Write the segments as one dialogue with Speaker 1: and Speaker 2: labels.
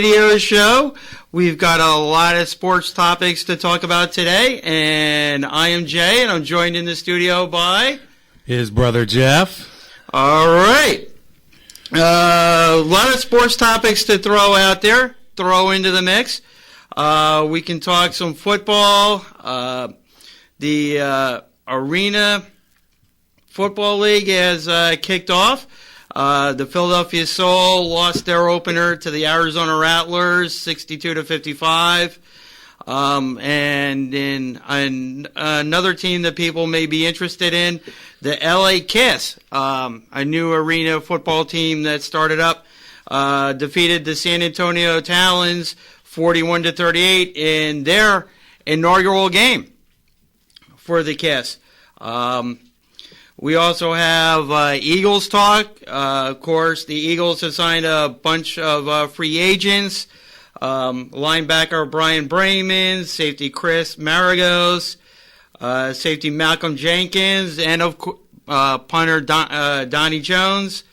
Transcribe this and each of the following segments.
Speaker 1: radio show. We've got a lot of sports topics to talk about today, and I am Jay, and I'm joined in the studio by
Speaker 2: his brother Jeff.
Speaker 1: All right. A lot of sports topics to throw out there, throw into the mix. We can talk some football. The Arena Football League has kicked off. The Philadelphia Soul lost their opener to the Arizona Rattlers, 62-55. And in another team that people may be interested in, the LA Kiss, a new arena football team that started up, defeated the San Antonio Talons 41-38 in their inaugural game for the Kiss. We also have Eagles talk. Of course, the Eagles have signed a bunch of free agents. Linebacker Brian Brayman, safety Chris Maragos, safety Malcolm Jenkins, and punter Donnie Jones,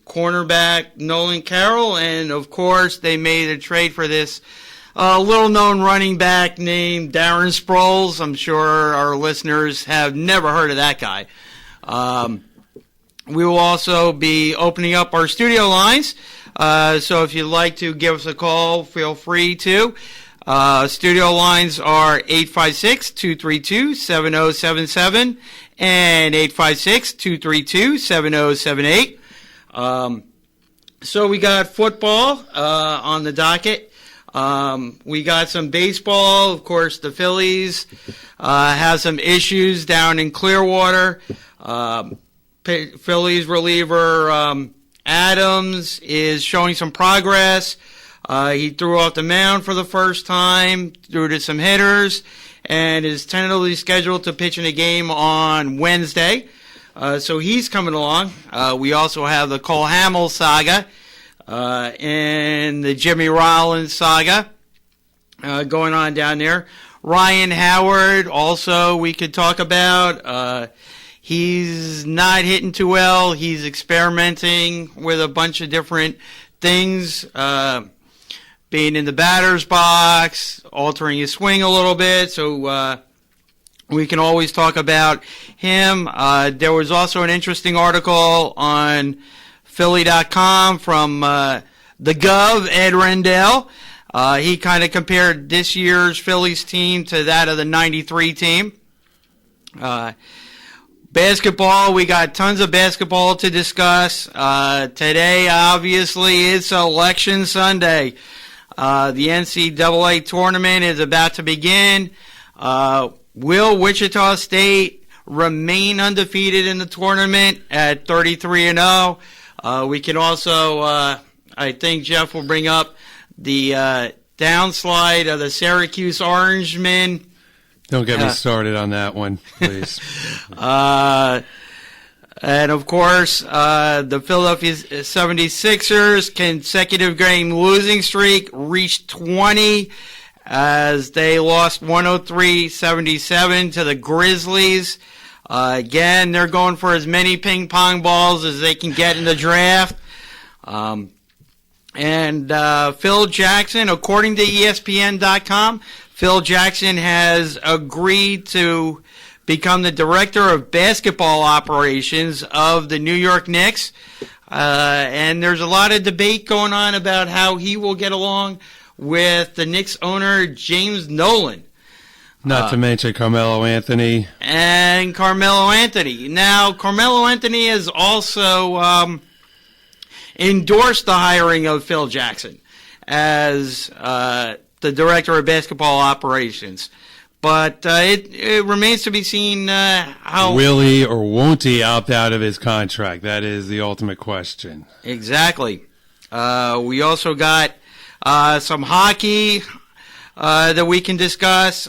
Speaker 1: cornerback Nolan Carroll, and of course they made a trade for this little-known running back named Darren Sproles. I'm sure our listeners have never heard of that guy. We will also be opening up our studio lines, so if you'd like to give us a call, feel free to. Studio lines are 856-232-7077 and 856-232-7078. So we got football on the docket. We got some baseball. Of course, the Phillies have some issues down in Clearwater. Phillies reliever Adams is showing some progress. He threw off the mound for the first time, threw to some hitters, and is tentatively scheduled to pitch in a game on Wednesday. So he's coming along. We also have the Cole Hamill saga and the Jimmy Rollins saga going on down there. Ryan Howard also we could talk about. He's not hitting too well. He's experimenting with a bunch of different things, being in the batter's box, altering his swing a little bit. So we can always talk about him. There was also an interesting article on Philly.com from the Gov, Ed Rendell. He kind of compared this year's Phillies team to that of the 93 team. Basketball, we got tons of basketball to discuss. Today, obviously, it's Election Sunday. The NCAA tournament is about to begin. Will Wichita State remain undefeated in the tournament at 33-0? We can also, I think Jeff will bring up the downslide of the Syracuse Orangemen.
Speaker 2: Don't get me started on that one, please.
Speaker 1: And, of course, the Philadelphia 76ers consecutive game losing streak reached 20 as they lost 103-77 to the Grizzlies. Again, they're going for as many ping pong balls as they can get in the draft. And Phil Jackson, according to ESPN.com, Phil Jackson has agreed to become the director of basketball operations of the New York Knicks. And there's a lot of debate going on about how he will get along with the Knicks owner, James Nolan.
Speaker 2: Not to mention Carmelo Anthony.
Speaker 1: And Carmelo Anthony. Now, Carmelo Anthony has also endorsed the hiring of Phil Jackson as the director of basketball operations. But it remains to be seen how...
Speaker 2: Will he or won't he opt out of his contract? That is the ultimate question.
Speaker 1: Exactly. We also got some hockey that we can discuss.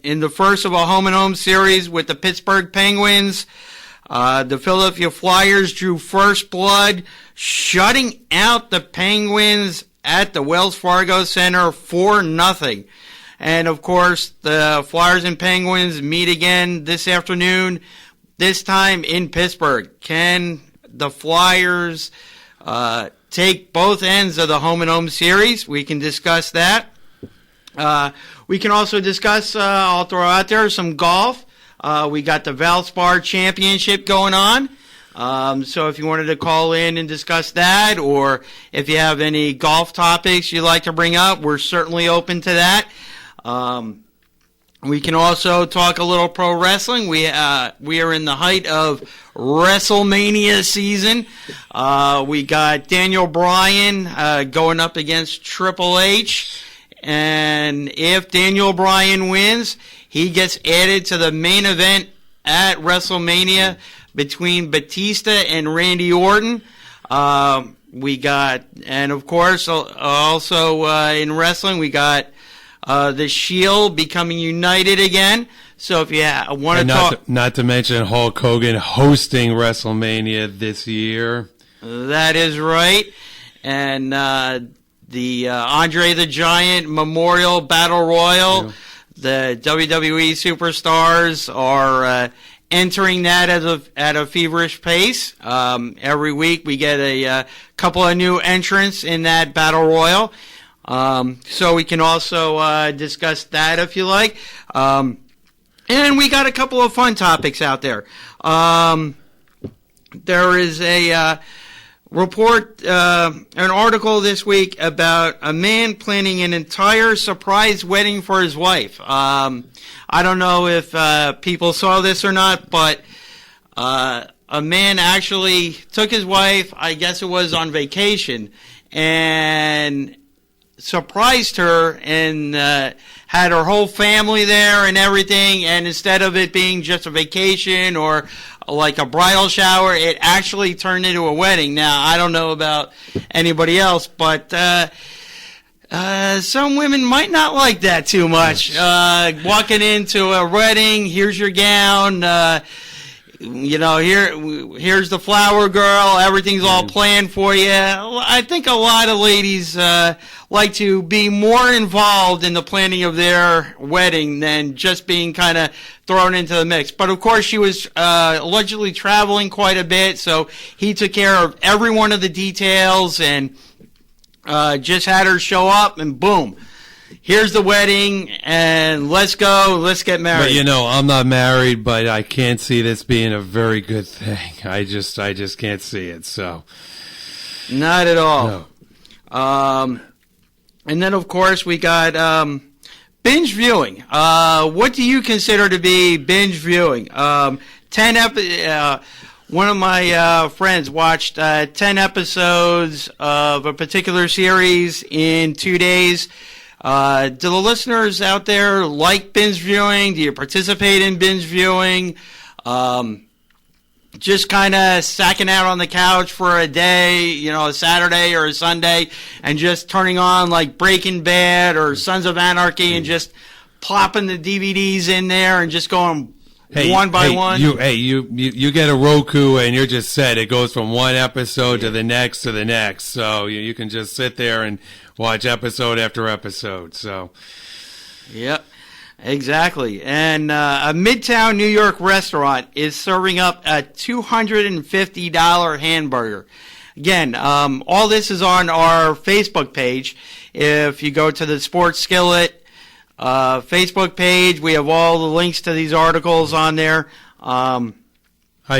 Speaker 1: In the first of a home-and-home series with the Pittsburgh Penguins, the Philadelphia Flyers drew first blood, shutting out the Penguins at the Wells Fargo Center 4-0. And, of course, the Flyers and Penguins meet again this afternoon, this time in Pittsburgh. Can the Flyers take both ends of the home and home series. We can discuss that. We can also discuss, I'll throw out there, some golf. We got the Valspar Championship going on. So if you wanted to call in and discuss that, or if you have any golf topics you'd like to bring up, we're certainly open to that. We can also talk a little pro wrestling. We are in the height of WrestleMania season. We got Daniel Bryan going up against Triple H. And if Daniel Bryan wins, he gets added to the main event at WrestleMania between Batista and Randy Orton. We got, and of course, also in wrestling, we got the Shield becoming united again. So if you want to talk,
Speaker 2: not to mention Hulk Hogan hosting WrestleMania this year.
Speaker 1: That is right, and the Andre the Giant Memorial Battle Royal. Yeah. The WWE superstars are entering that at a feverish pace. Every week we get a couple of new entrants in that Battle Royal. So we can also discuss that if you like. And we got a couple of fun topics out there. There is a report, an article this week about a man planning an entire surprise wedding for his wife. I don't know if people saw this or not, but a man actually took his wife, I guess it was on vacation, and surprised her and had her whole family there and everything, and instead of it being just a vacation or like a bridal shower, it actually turned into a wedding. Now, I don't know about anybody else, but some women might not like that too much. Walking into a wedding, here's your gown, here's the flower girl, everything's all planned for you. I think a lot of ladies like to be more involved in the planning of their wedding than just being kind of thrown into the mix. But of course, she was allegedly traveling quite a bit, so he took care of every one of the details and just had her show up, and boom. Here's the wedding, and let's go, let's get married.
Speaker 2: But I'm not married, but I can't see this being a very good thing. I just can't see it, so.
Speaker 1: Not at all. No. And then, of course, we got binge viewing. What do you consider to be binge viewing? One of my friends watched 10 episodes of a particular series in 2 days. Do the listeners out there like binge viewing? Do you participate in binge viewing? Just kind of sacking out on the couch for a day, a Saturday or a Sunday, and just turning on like Breaking Bad or Sons of Anarchy and just plopping the DVDs in there and just going one by one.
Speaker 2: You get a Roku and you're just set. It goes from one episode to the next. So you can just sit there and watch episode after episode. So,
Speaker 1: yep, exactly. And a Midtown New York restaurant is serving up a $250 hamburger. Again, all this is on our Facebook page. If you go to the Sports Skillet Facebook page, we have all the links to these articles on there.
Speaker 2: I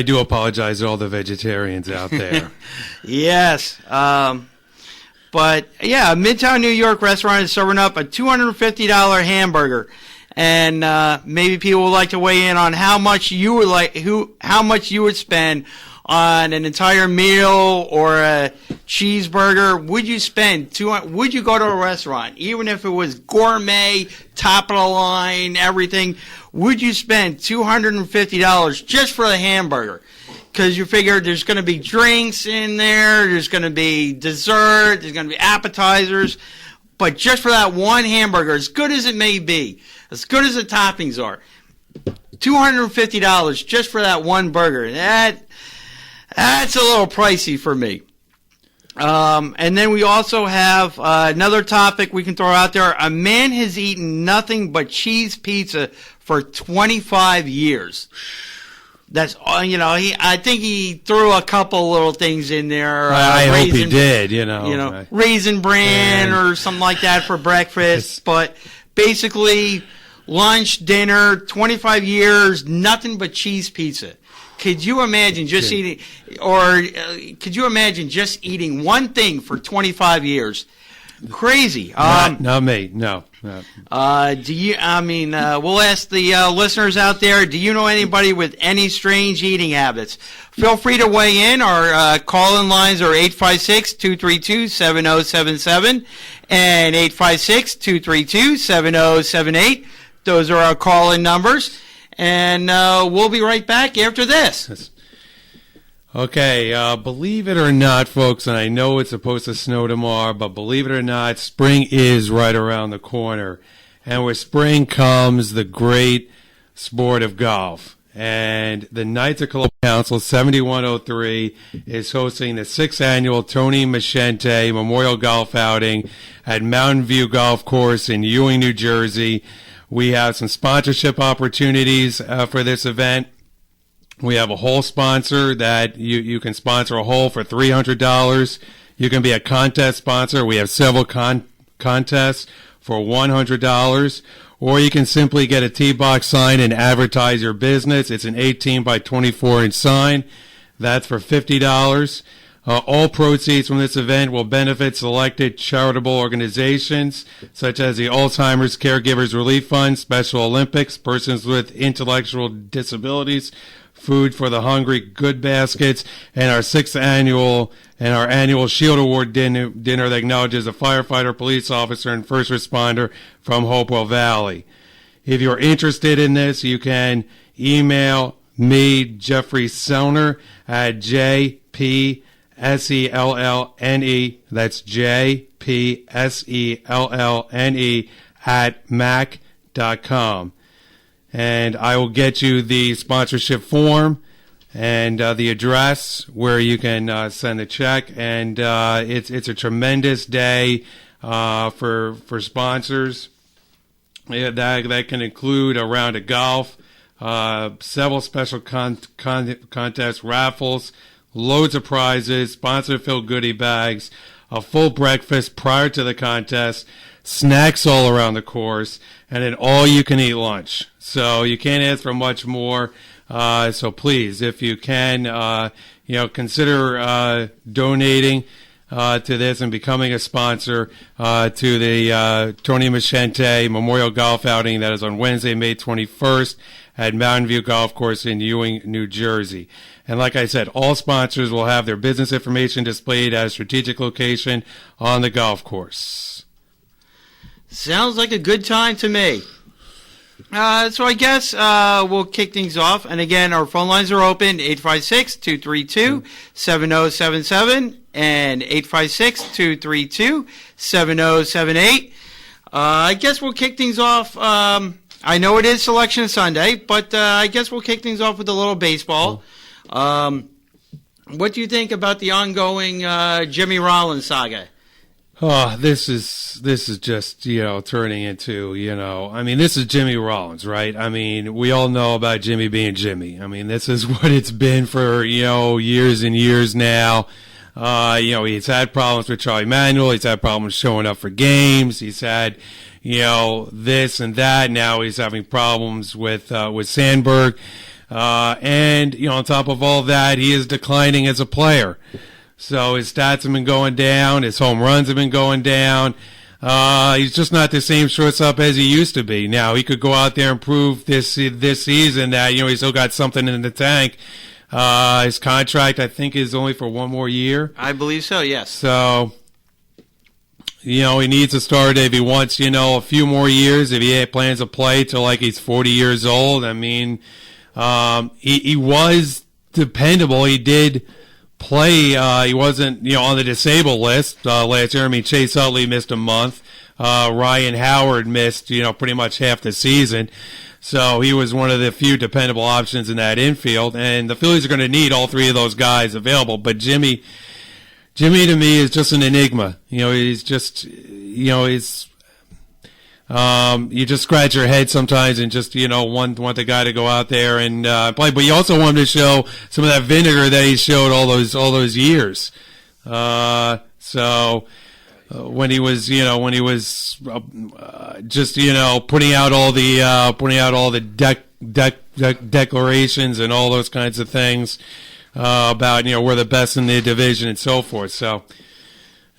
Speaker 2: do apologize to all the vegetarians out there.
Speaker 1: Yes. But yeah, a Midtown New York restaurant is serving up a $250 hamburger, and maybe people would like to weigh in on how much you would spend on an entire meal or a cheeseburger. Would you spend would you go to a restaurant, even if it was gourmet, top of the line, everything? Would you spend $250 just for the hamburger? Because you figure there's going to be drinks in there, there's going to be dessert, there's going to be appetizers, but just for that one hamburger, as good as it may be, as good as the toppings are, $250 just for that one burger. That's a little pricey for me. And then we also have another topic we can throw out there. A man has eaten nothing but cheese pizza for 25 years. That's I think he threw a couple little things in there.
Speaker 2: I hope he did.
Speaker 1: Raisin bran or something like that for breakfast. But basically, lunch, dinner, 25 years, nothing but cheese pizza. Could you imagine just eating, or could you imagine just eating one thing for 25 years? Crazy.
Speaker 2: Not me. No.
Speaker 1: Do you? We'll ask the listeners out there. Do you know anybody with any strange eating habits? Feel free to weigh in. Our call-in lines are 856-232-7077 and 856-232-7078. Those are our call-in numbers, and we'll be right back after this.
Speaker 2: Okay, believe it or not, folks, and I know it's supposed to snow tomorrow, but believe it or not, spring is right around the corner. And with spring comes the great sport of golf. And the Knights of Columbus Council 7103 is hosting the 6th annual Tony Machente Memorial Golf Outing at Mountain View Golf Course in Ewing, New Jersey. We have some sponsorship opportunities for this event. We have a hole sponsor that you can sponsor a hole for $300. You can be a contest sponsor. We have several contests for $100. Or you can simply get a tee box sign and advertise your business. It's an 18 by 24 inch sign. That's for $50. All proceeds from this event will benefit selected charitable organizations such as the Alzheimer's Caregivers Relief Fund, Special Olympics, Persons with Intellectual Disabilities, Food for the Hungry, Good Baskets, and our annual Shield Award dinner that acknowledges a firefighter, police officer, and first responder from Hopewell Valley. If you're interested in this, you can email me, Jeffrey Sellner, at JPSELLNE, that's JPSELLNE at mac.com. And I will get you the sponsorship form and the address where you can send a check. And it's a tremendous day for sponsors. That can include a round of golf, several special contests, raffles, loads of prizes, sponsor-filled goodie bags, a full breakfast prior to the contest, snacks all around the course, and an all-you-can-eat lunch. So you can't ask for much more. So please, if you can, consider donating to this and becoming a sponsor to the Tony Machente Memorial Golf Outing that is on Wednesday, May 21st at Mountain View Golf Course in Ewing, New Jersey. And like I said, all sponsors will have their business information displayed at a strategic location on the golf course.
Speaker 1: Sounds like a good time to me. So I guess we'll kick things off. And again, our phone lines are open, 856-232-7077 and 856-232-7078. I guess we'll kick things off. I know it is Selection Sunday, but I guess we'll kick things off with a little baseball. What do you think about the ongoing Jimmy Rollins saga?
Speaker 2: Oh, this is just, turning into, this is Jimmy Rollins, right? I mean, we all know about Jimmy being Jimmy. I mean, this is what it's been for, years and years now. He's had problems with Charlie Manuel. He's had problems showing up for games. He's had, this and that. Now he's having problems with Sandberg. And on top of all that, he is declining as a player. So his stats have been going down. His home runs have been going down. He's just not the same shortstop as he used to be. Now, he could go out there and prove this season that, he's still got something in the tank. His contract, I think, is only for one more year.
Speaker 1: I believe so, yes. So,
Speaker 2: he needs to start if he wants, a few more years, if he plans to play till like he's 40 years old. I mean, he was dependable. He did play. He wasn't, on the disabled list last year. I mean, Chase Utley missed a month. Ryan Howard missed, pretty much half the season. So he was one of the few dependable options in that infield. And the Phillies are going to need all three of those guys available. But Jimmy to me is just an enigma. He's just, he's you just scratch your head sometimes and just, want the guy to go out there and play. But you also want him to show some of that vinegar that he showed all those years. When he was just putting out all the declarations and all those kinds of things about we're the best in the division and so forth. So,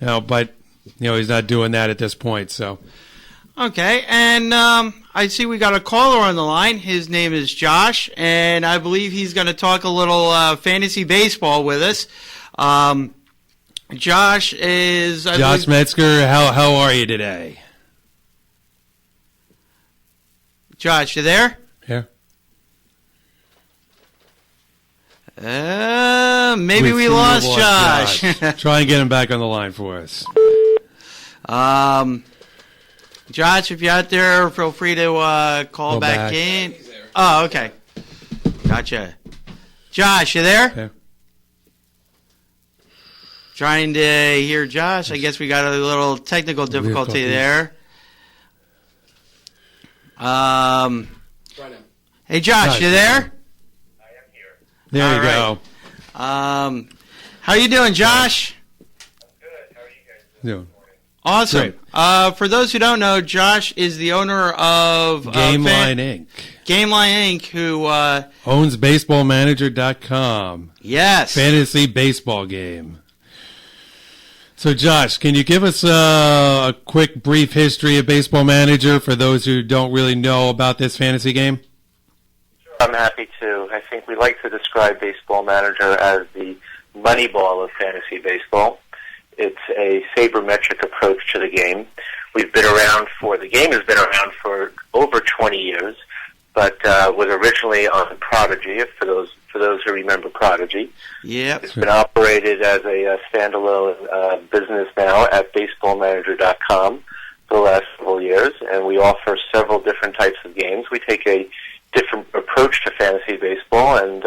Speaker 2: but he's not doing that at this point. So.
Speaker 1: Okay, and I see we got a caller on the line. His name is Josh, and I believe he's going to talk a little fantasy baseball with us. Josh
Speaker 2: Metzger. How are you today?
Speaker 1: Josh, you there?
Speaker 2: Yeah.
Speaker 1: Maybe we lost Josh.
Speaker 2: Try and get him back on the line for us.
Speaker 1: Josh, if you're out there, feel free to call back in. Oh, okay. Gotcha. Josh, you there?
Speaker 2: Yeah.
Speaker 1: Trying to hear Josh. I guess we got a little technical difficulty there. Hey, Josh, you there?
Speaker 3: I am here.
Speaker 2: There you go.
Speaker 1: How you doing, Josh?
Speaker 3: I'm good. How are you guys doing?
Speaker 1: Awesome.
Speaker 2: Great.
Speaker 1: For those who don't know, Josh is the owner of
Speaker 2: GameLine Inc.
Speaker 1: GameLine Inc., who
Speaker 2: owns BaseballManager.com.
Speaker 1: Yes.
Speaker 2: Fantasy baseball game. So, Josh, can you give us a quick, brief history of Baseball Manager for those who don't really know about this fantasy game?
Speaker 3: Sure, I'm happy to. I think we like to describe Baseball Manager as the money ball of fantasy baseball. It's a sabermetric approach to the game. The game has been around for over 20 years, but was originally on Prodigy, for those who remember Prodigy.
Speaker 1: Yep.
Speaker 3: It's been operated as a standalone business now at BaseballManager.com for the last several years, and we offer several different types of games. We take a different approach to fantasy baseball, and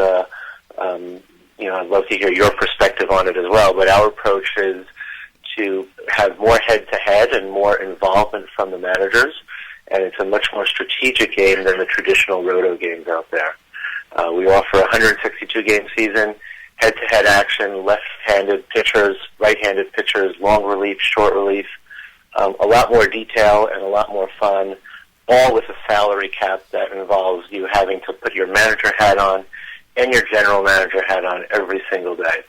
Speaker 3: I'd love to hear your perspective on it as well, but our approach is to have more head-to-head and more involvement from the managers, and it's a much more strategic game than the traditional roto games out there. We offer a 162-game season, head-to-head action, left-handed pitchers, right-handed pitchers, long relief, short relief, a lot more detail and a lot more fun, all with a salary cap that involves you having to put your manager hat on and your general manager hat on every single day.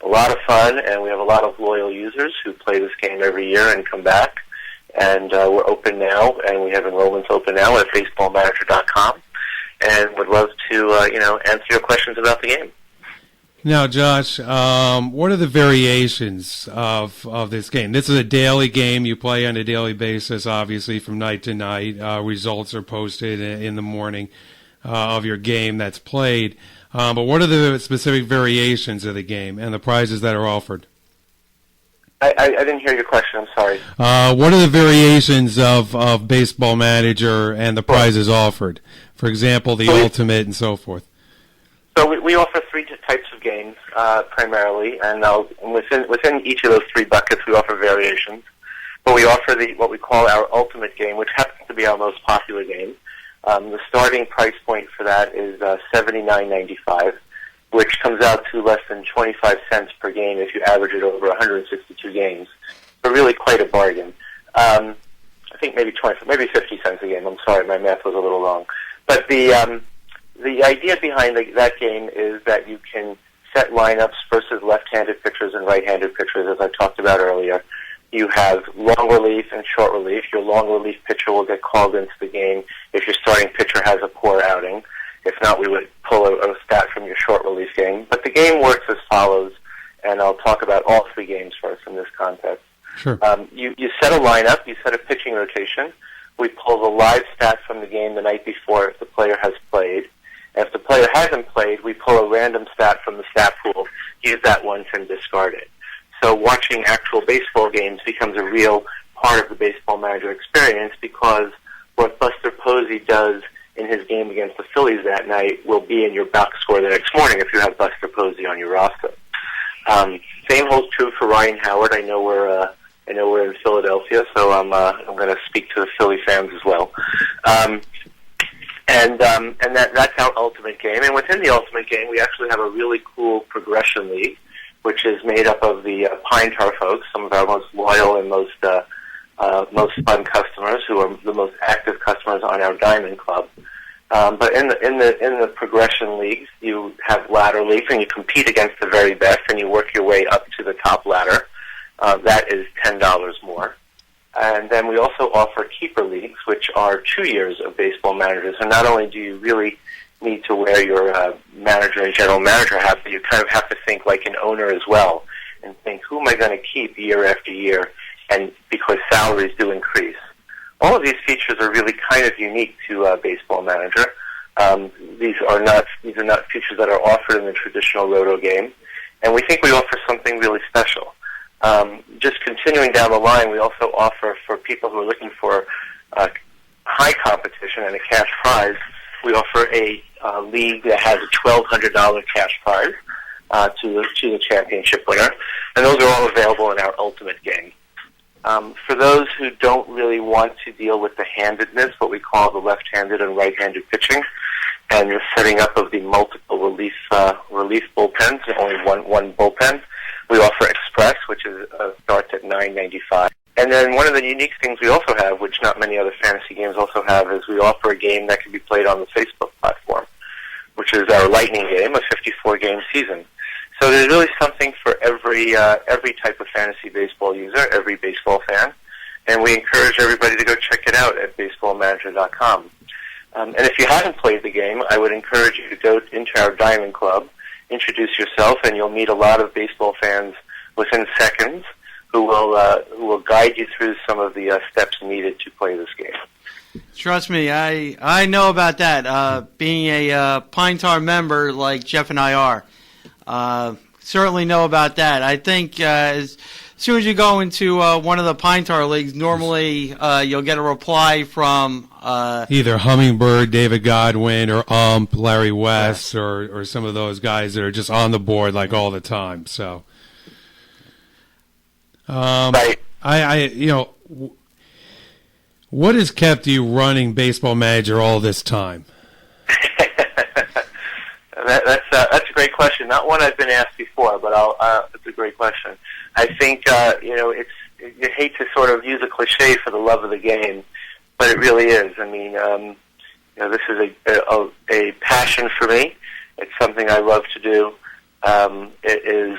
Speaker 3: A lot of fun, and we have a lot of loyal users who play this game every year and come back. And we're open now, and we have enrollments open now at BaseballManager.com, and would love to, answer your questions about the game.
Speaker 2: Now, Josh, what are the variations of this game? This is a daily game. You play on a daily basis, obviously, from night to night. Results are posted in the morning of your game that's played. But what are the specific variations of the game and the prizes that are offered?
Speaker 3: I didn't hear your question. I'm sorry.
Speaker 2: What are the variations of Baseball Manager and the prizes offered? For example, the Ultimate and so forth.
Speaker 3: So we offer three types of games primarily, and within each of those three buckets we offer variations. But we offer what we call our Ultimate game, which happens to be our most popular game. The starting price point for that is $79.95, which comes out to less than 25 cents per game if you average it over 162 games. So really quite a bargain. I think maybe 50 cents a game. I'm sorry, my math was a little wrong. But the idea behind that game is that you can set lineups versus left-handed pitchers and right-handed pitchers, as I talked about earlier. You have long relief and short relief. Your long relief pitcher will get called into the game if your starting pitcher has a poor outing. If not, we would pull a stat from your short relief game. But the game works as follows, and I'll talk about all three games first in this context.
Speaker 2: Sure.
Speaker 3: You set a lineup. You set a pitching rotation. We pull the live stat from the game the night before if the player has played. And if the player hasn't played, we pull a random stat from the stat pool, use that once, and discard it. So watching actual baseball games becomes a real part of the Baseball Manager experience because what Buster Posey does in his game against the Phillies that night will be in your box score the next morning if you have Buster Posey on your roster. Same holds true for Ryan Howard. I know we're I know we're in Philadelphia, so I'm going to speak to the Philly fans as well. And that's our ultimate game. And within the ultimate game, we actually have a really cool progression league, which is made up of the Pine Tar folks, some of our most loyal and most fun customers, who are the most active customers on our Diamond Club. But in the progression leagues, you have ladder leagues, and you compete against the very best, and you work your way up to the top ladder. That is $10 more. And then we also offer keeper leagues, which are 2 years of Baseball Manager. So not only do you really need to wear your manager and general manager hat, but you kind of have to think like an owner as well, and think, who am I going to keep year after year? And because salaries do increase. All of these features are really kind of unique to Baseball Manager. These are not features that are offered in the traditional Roto game, and we think we offer something really special. Just continuing down the line, we also offer, for people who are looking for high competition and a cash prize, we offer a league that has a $1,200 cash prize to the championship winner, and those are all available in our ultimate game. For those who don't really want to deal with the handedness, what we call the left-handed and right-handed pitching, and the setting up of the multiple relief bullpens, only one bullpen, we offer Express, which starts at $9.95. And then one of the unique things we also have, which not many other fantasy games also have, is we offer a game that can be played on the Facebook platform, which is our Lightning game, a 54-game season. So there's really something for every type of fantasy baseball user, every baseball fan, and we encourage everybody to go check it out at baseballmanager.com. And if you haven't played the game, I would encourage you to go into our Diamond Club, introduce yourself, and you'll meet a lot of baseball fans within seconds who will guide you through some of the steps needed to play this game.
Speaker 1: Trust me, I know about that. Being a Pine Tar member like Jeff and I are, certainly know about that. I think as soon as you go into one of the Pine Tar leagues, normally you'll get a reply from
Speaker 2: either Hummingbird, David Godwin, or Larry West, or some of those guys that are just on the board like all the time. So,
Speaker 3: Right.
Speaker 2: What has kept you running Baseball Manager all this time?
Speaker 3: That's a great question. Not one I've been asked before, but it's a great question. I think you hate to sort of use a cliche for the love of the game, but it really is. I mean, this is a passion for me. It's something I love to do. It is,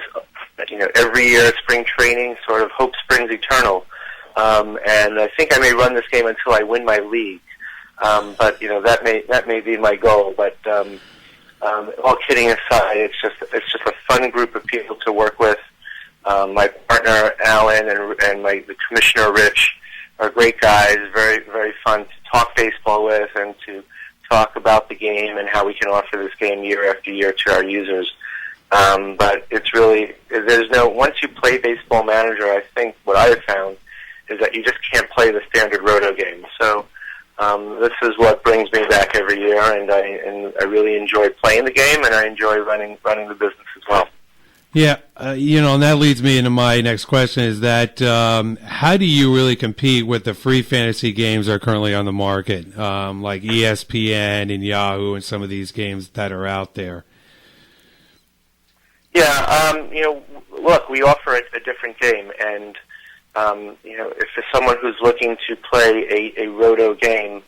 Speaker 3: every year at spring training, sort of hope springs eternal. And I think I may run this game until I win my league. But that may be my goal. But all kidding aside, it's just a fun group of people to work with. My partner Alan and the commissioner Rich are great guys. Very, very fun to talk baseball with and to talk about the game and how we can offer this game year after year to our users. But it's really, once you play Baseball Manager, I think what I have found is that you just can't play the standard Roto game. So this is what brings me back every year, and I really enjoy playing the game, and I enjoy running the business as well.
Speaker 2: Yeah, and that leads me into my next question, is that how do you really compete with the free fantasy games that are currently on the market, like ESPN and Yahoo and some of these games that are out there?
Speaker 3: Yeah, look, we offer a different game, and if there's someone who's looking to play a Roto game,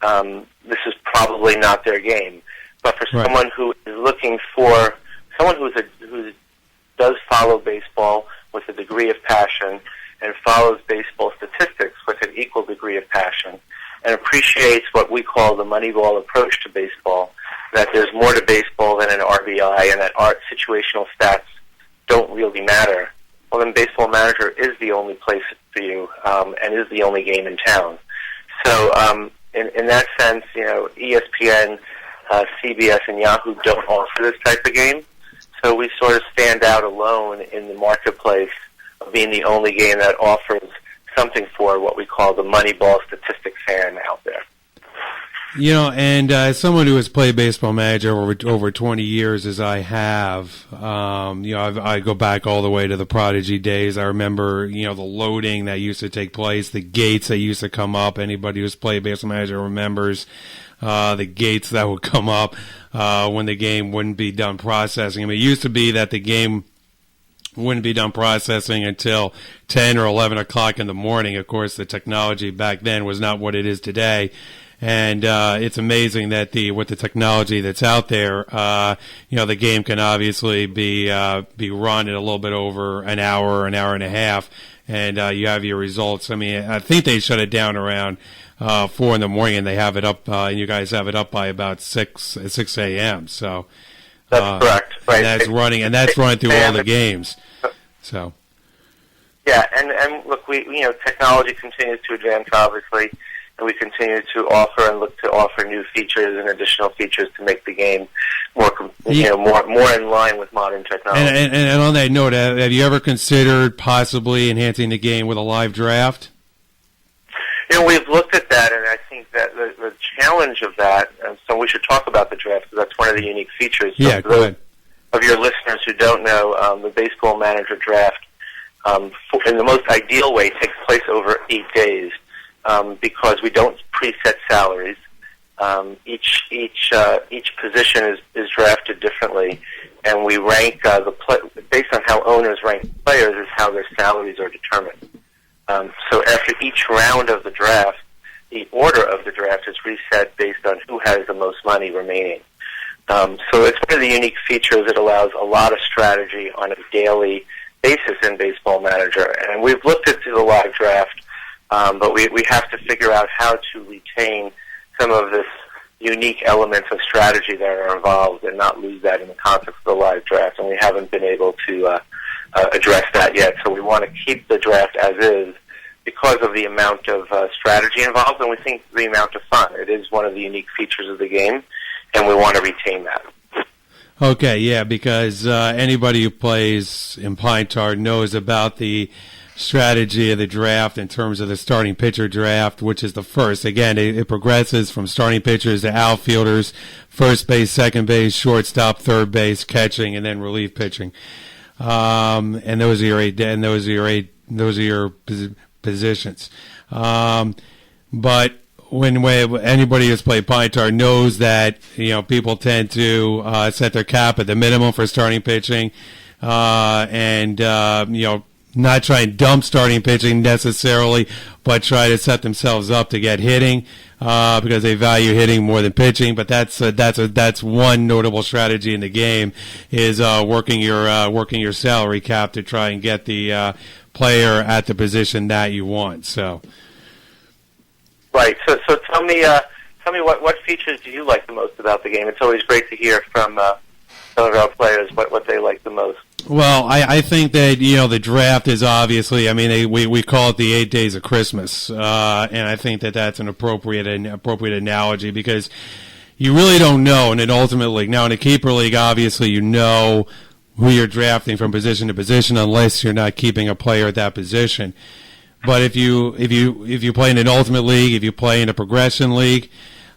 Speaker 3: this is probably not their game. But for
Speaker 2: Right.
Speaker 3: someone who is looking for someone who does follow baseball with a degree of passion and follows baseball statistics with an equal degree of passion and appreciates what we call the Moneyball approach to baseball, that there's more to baseball than an RBI and that situational stats don't really matter, well, then Baseball Manager is the only place for you and is the only game in town. So in that sense, ESPN, CBS, and Yahoo don't offer this type of game. So we sort of stand out alone in the marketplace of being the only game that offers something for what we call the Moneyball statistic fan out there.
Speaker 2: And as someone who has played Baseball Manager over 20 years, as I have, I go back all the way to the Prodigy days. I remember, the loading that used to take place, the gates that used to come up. Anybody who's played Baseball Manager remembers the gates that would come up when the game wouldn't be done processing. I mean, it used to be that the game wouldn't be done processing until 10 or 11 o'clock in the morning. Of course, the technology back then was not what it is today. And it's amazing that with the technology that's out there, the game can obviously be run in a little bit over an hour and a half, and you have your results. I mean, I think they shut it down around 4 in the morning, and they have it up. And you guys have it up by about 6 a.m. So
Speaker 3: that's correct. Right.
Speaker 2: And that's running through all the games. So.
Speaker 3: Yeah, and look, technology continues to advance, obviously. And we continue to offer and look to offer new features and additional features to make the game more in line with modern technology.
Speaker 2: And on that note, have you ever considered possibly enhancing the game with a live draft?
Speaker 3: We've looked at that, and I think that the challenge of that, and so we should talk about the draft, because that's one of the unique features.
Speaker 2: Yeah, go ahead.
Speaker 3: Of your listeners who don't know, the Baseball Manager draft, in the most ideal way, takes place over 8 days. Because we don't preset salaries, each position is drafted differently, and we rank based on how owners rank players is how their salaries are determined. So after each round of the draft, the order of the draft is reset based on who has the most money remaining. So it's one of the unique features that allows a lot of strategy on a daily basis in Baseball Manager, and we've looked at the live draft. But we have to figure out how to retain some of this unique elements of strategy that are involved and not lose that in the context of the live draft. And we haven't been able to address that yet. So we want to keep the draft as is because of the amount of strategy involved, and we think the amount of fun. It is one of the unique features of the game, and we want to retain that.
Speaker 2: Okay, yeah, because anybody who plays in Pine Tar knows about the strategy of the draft in terms of the starting pitcher draft, which is the first. Again, it progresses from starting pitchers to outfielders, first base, second base, shortstop, third base, catching, and then relief pitching. And those are your positions. But when anybody who's played Pine Tar knows that people tend to set their cap at the minimum for starting pitching, not try and dump starting pitching necessarily, but try to set themselves up to get hitting because they value hitting more than pitching. But that's one notable strategy in the game is working your salary cap to try and get the player at the position that you want. So,
Speaker 3: right. So tell me what features do you like the most about the game? It's always great to hear from some of our players what they like the most.
Speaker 2: Well, I think that the draft is obviously. I mean, we call it the 8 days of Christmas, and I think that that's an appropriate analogy because you really don't know in an ultimate league. Now, in a keeper league, obviously you know who you're drafting from position to position, unless you're not keeping a player at that position. But if you play in an ultimate league, if you play in a progression league,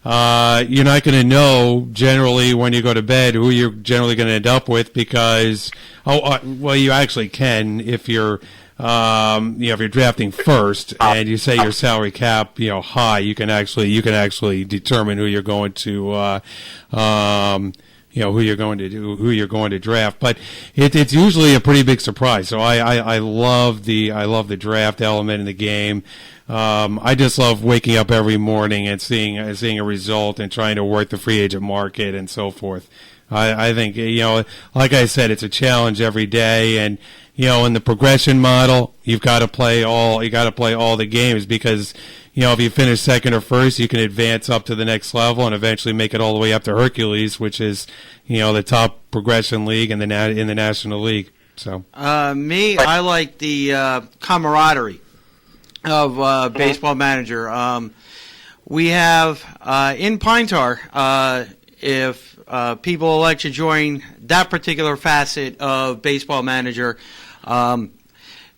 Speaker 2: you're not going to know generally when you go to bed who you're generally going to end up with because, you actually can if you're, if you're drafting first and you say your salary cap, high, you can actually determine who you're going to, who you're going to draft. But it's usually a pretty big surprise. So I love the draft element in the game. I just love waking up every morning and seeing a result and trying to work the free agent market and so forth. I think, like I said, it's a challenge every day. And, in the progression model, you got to play all the games because, if you finish second or first, you can advance up to the next level and eventually make it all the way up to Hercules, which is, the top progression league in the National League. So,
Speaker 1: I like the camaraderie of Baseball Manager. We have in Pine Tar, if people elect to join that particular facet of Baseball Manager,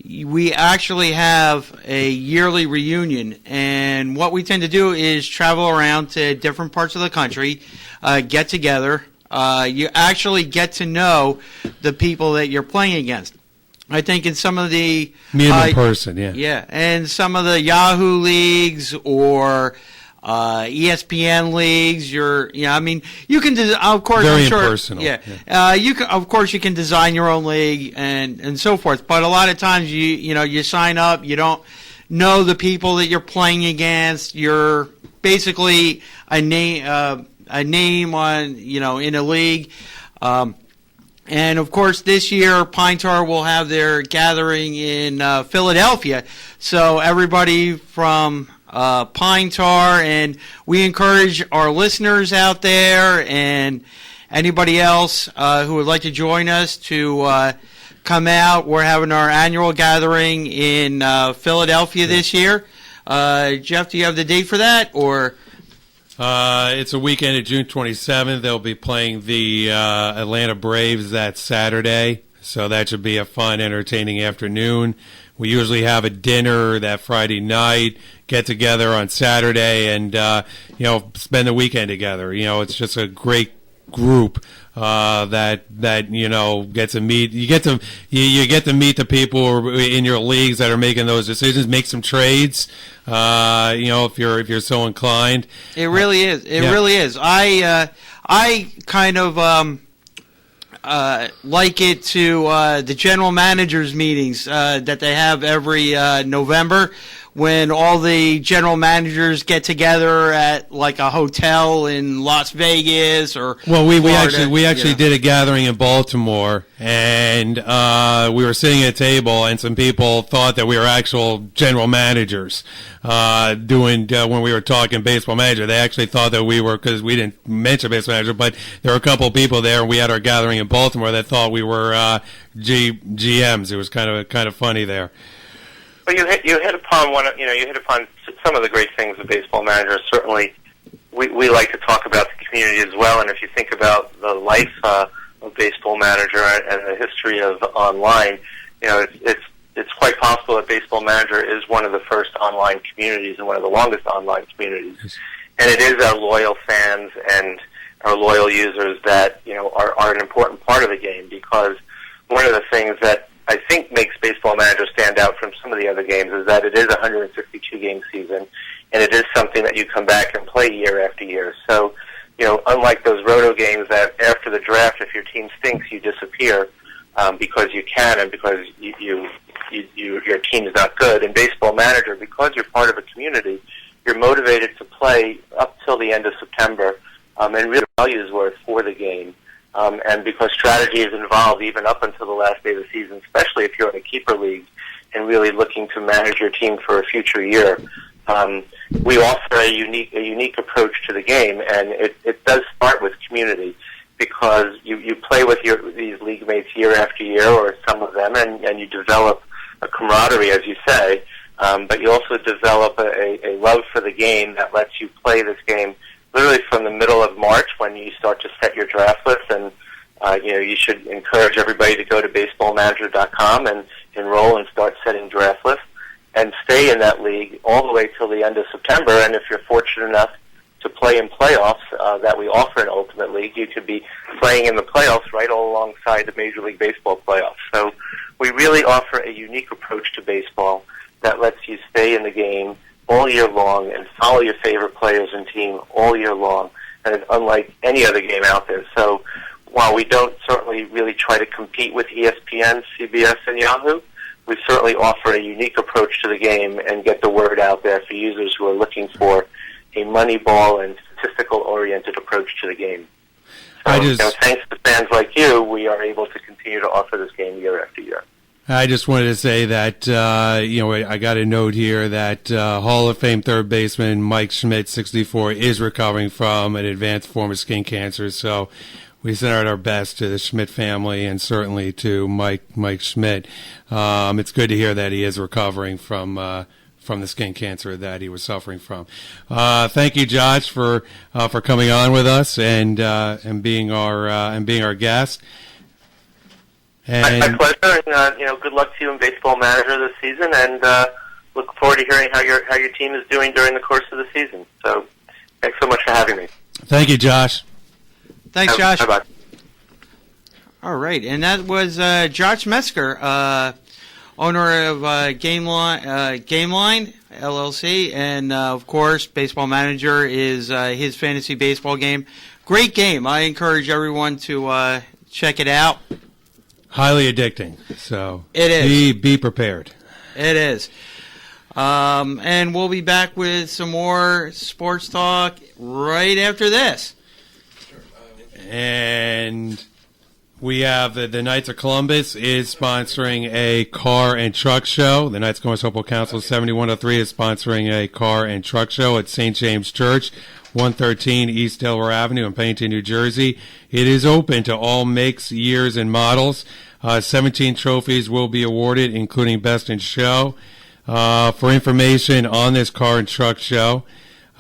Speaker 1: we actually have a yearly reunion, and what we tend to do is travel around to different parts of the country, get together. You actually get to know the people that you're playing against. I think in some of the
Speaker 2: meet them in person,
Speaker 1: yeah, and some of the Yahoo leagues or ESPN leagues, I mean, you can, of course,
Speaker 2: very
Speaker 1: I'm sure,
Speaker 2: impersonal.
Speaker 1: Yeah. You can, of course, you can design your own league and so forth. But a lot of times, you sign up, you don't know the people that you're playing against. You're basically a name on, in a league. And, of course, this year, Pine Tar will have their gathering in Philadelphia. So everybody from Pine Tar, and we encourage our listeners out there and anybody else who would like to join us to come out. We're having our annual gathering in Philadelphia this year. Jeff, do you have the date for that, or...?
Speaker 2: It's a weekend of June 27th. They'll be playing the Atlanta Braves that Saturday, so that should be a fun, entertaining afternoon. We usually have a dinner that Friday night, get together on Saturday, and spend the weekend together. It's just a great group that get to meet. You get to meet the people in your leagues that are making those decisions. Make some trades. If you're so inclined.
Speaker 1: It really is. It really is. I kind of like it to the general managers meetings that they have every November, when all the general managers get together at like a hotel in Las Vegas or
Speaker 2: we actually did a gathering in Baltimore, and we were sitting at a table, and some people thought that we were actual general managers doing when we were talking baseball manager. They actually thought that we were, because we didn't mention baseball manager, but there were a couple of people there, and we had our gathering in Baltimore that thought we were GMs. It was kind of funny there.
Speaker 3: Well, you hit upon some of the great things of Baseball Manager. Certainly, we like to talk about the community as well. And if you think about the life of Baseball Manager and the history of online, it's quite possible that Baseball Manager is one of the first online communities and one of the longest online communities. And it is our loyal fans and our loyal users that are an important part of the game, because one of the things that I think makes Baseball Manager stand out from some of the other games is that it is a 162-game season, and it is something that you come back and play year after year. So, unlike those roto games that after the draft, if your team stinks, you disappear because you can and because your team is not good. In Baseball Manager, because you're part of a community, you're motivated to play up till the end of September, and really value is worth for the game. And because strategy is involved even up until the last day of the season, especially if you're in a keeper league and really looking to manage your team for a future year, we offer a unique approach to the game, and it does start with community, because you play with these league mates year after year, or some of them, and you develop a camaraderie, as you say, but you also develop a love for the game that lets you play this game literally from the middle of March, when you start to set your draft list. And you should encourage everybody to go to baseballmanager.com and enroll and start setting draft lists, and stay in that league all the way till the end of September. And if you're fortunate enough to play in playoffs that we offer in Ultimate League, you could be playing in the playoffs right all alongside the Major League Baseball playoffs. So we really offer a unique approach to baseball that lets you stay in the game all year long and follow your favorite players and team all year long, and it's unlike any other game out there. So while we don't certainly really try to compete with ESPN, CBS, and Yahoo, we certainly offer a unique approach to the game and get the word out there for users who are looking for a Moneyball and statistical-oriented approach to the game. So, thanks to fans like you, we are able to continue to offer this game year after year.
Speaker 2: I just wanted to say that, I got a note here that Hall of Fame third baseman Mike Schmidt, 64, is recovering from an advanced form of skin cancer. So we send out our best to the Schmidt family, and certainly to Mike Schmidt. It's good to hear that he is recovering from the skin cancer that he was suffering from. Thank you, Josh, for coming on with us and being our guest. And
Speaker 3: my pleasure, and good luck to you in Baseball Manager this season, and look forward to hearing how your team is doing during the course of the season. So, thanks so much for having me.
Speaker 2: thank you, Josh.
Speaker 1: Thanks, Josh.
Speaker 3: Bye-bye.
Speaker 1: All right, and that was Josh Metzger, owner of Game Line LLC, and of course, Baseball Manager is his fantasy baseball game. Great game. I encourage everyone to check it out.
Speaker 2: Highly addicting. So
Speaker 1: It is.
Speaker 2: Be prepared.
Speaker 1: It is. And we'll be back with some more sports talk right after this.
Speaker 2: And we have the Knights of Columbus is sponsoring a car and truck show. The Knights of Columbus Hopeful Council 7103 is sponsoring a car and truck show at St. James Church, 113 East Delaware Avenue in Pennington, New Jersey. It is open to all makes, years, and models. 17 trophies will be awarded, including Best in Show. For information on this car and truck show,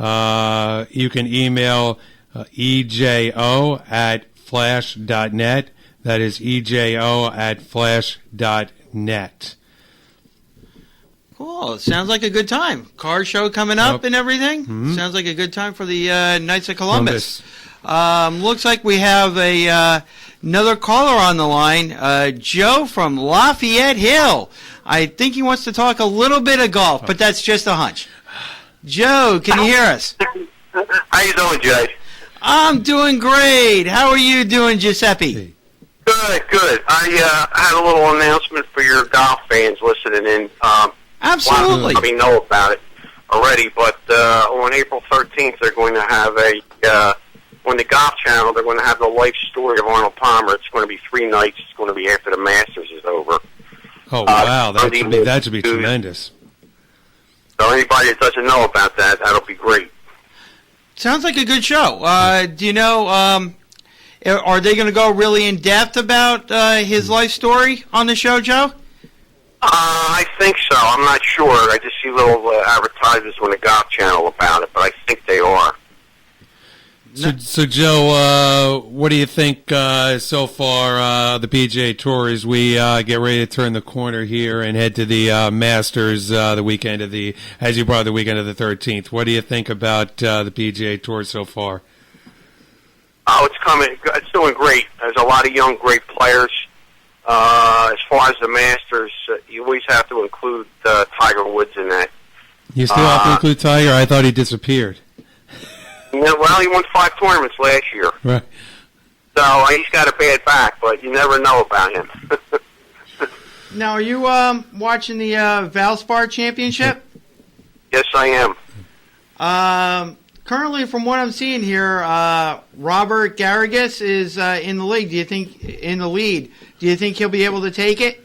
Speaker 2: you can email ejo@flash.net. That is ejo@flash.net.
Speaker 1: Cool. Sounds like a good time. Car show coming up
Speaker 2: Yep.
Speaker 1: and everything.
Speaker 2: Mhm.
Speaker 1: Sounds like a good time for the Knights of Columbus. Looks like we have another caller on the line, Joe from Lafayette Hill. I think he wants to talk a little bit of golf, but that's just a hunch. Joe, can you hear us?
Speaker 3: How you doing, Jay?
Speaker 1: I'm doing great. How are you doing, Giuseppe?
Speaker 3: Good. I had a little announcement for your golf fans listening in.
Speaker 1: Absolutely.
Speaker 3: You probably know about it already, but on April 13th, they're going to have on the Golf Channel, they're going to have the life story of Arnold Palmer. It's going to be 3 nights. It's going to be after the Masters is over.
Speaker 2: Oh, wow. That should be tremendous.
Speaker 3: So anybody that doesn't know about that, that'll be great.
Speaker 1: Sounds like a good show. Do you know, are they going to go really in depth about his life story on the show, Joe?
Speaker 3: I think so. I'm not sure. I just see little advertisements on the Golf Channel about it, but I think they are.
Speaker 2: So Joe, what do you think so far, the PGA Tour, as we get ready to turn the corner here and head to the Masters the weekend of the 13th? What do you think about the PGA Tour so far?
Speaker 3: Oh, it's coming. It's doing great. There's a lot of young, great players. As far as the Masters, you always have to include Tiger Woods in that.
Speaker 2: You still have to include Tiger? I thought he disappeared.
Speaker 3: Well, he won 5 tournaments last year.
Speaker 2: Right.
Speaker 3: So he's got a bad back, but you never know about him.
Speaker 1: Now, are you watching the Valspar Championship?
Speaker 3: Yes, I am.
Speaker 1: Currently, from what I'm seeing here, Robert Garrigus is in the lead. Do you think he'll be able to take it?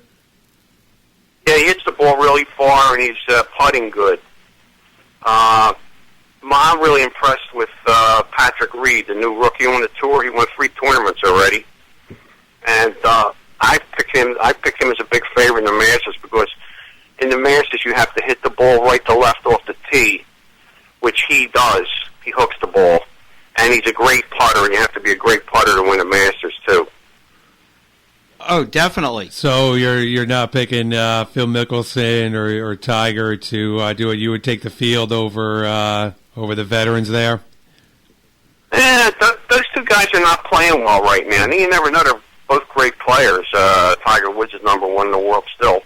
Speaker 3: Yeah, he hits the ball really far, and he's putting good. I'm really impressed with Patrick Reed, the new rookie on the tour. He won 3 tournaments already, and I picked him as a big favorite in the Masters because in the Masters you have to hit the ball right to left off the tee, which he does. He hooks the ball, and he's a great putter, and you have to be a great putter to win the Masters too.
Speaker 1: Oh, definitely.
Speaker 2: So you're not picking Phil Mickelson or Tiger to do it. You would take the field over the veterans there?
Speaker 3: Those 2 guys are not playing well right now. You never know. They're both great players. Tiger Woods is number 1 in the world still.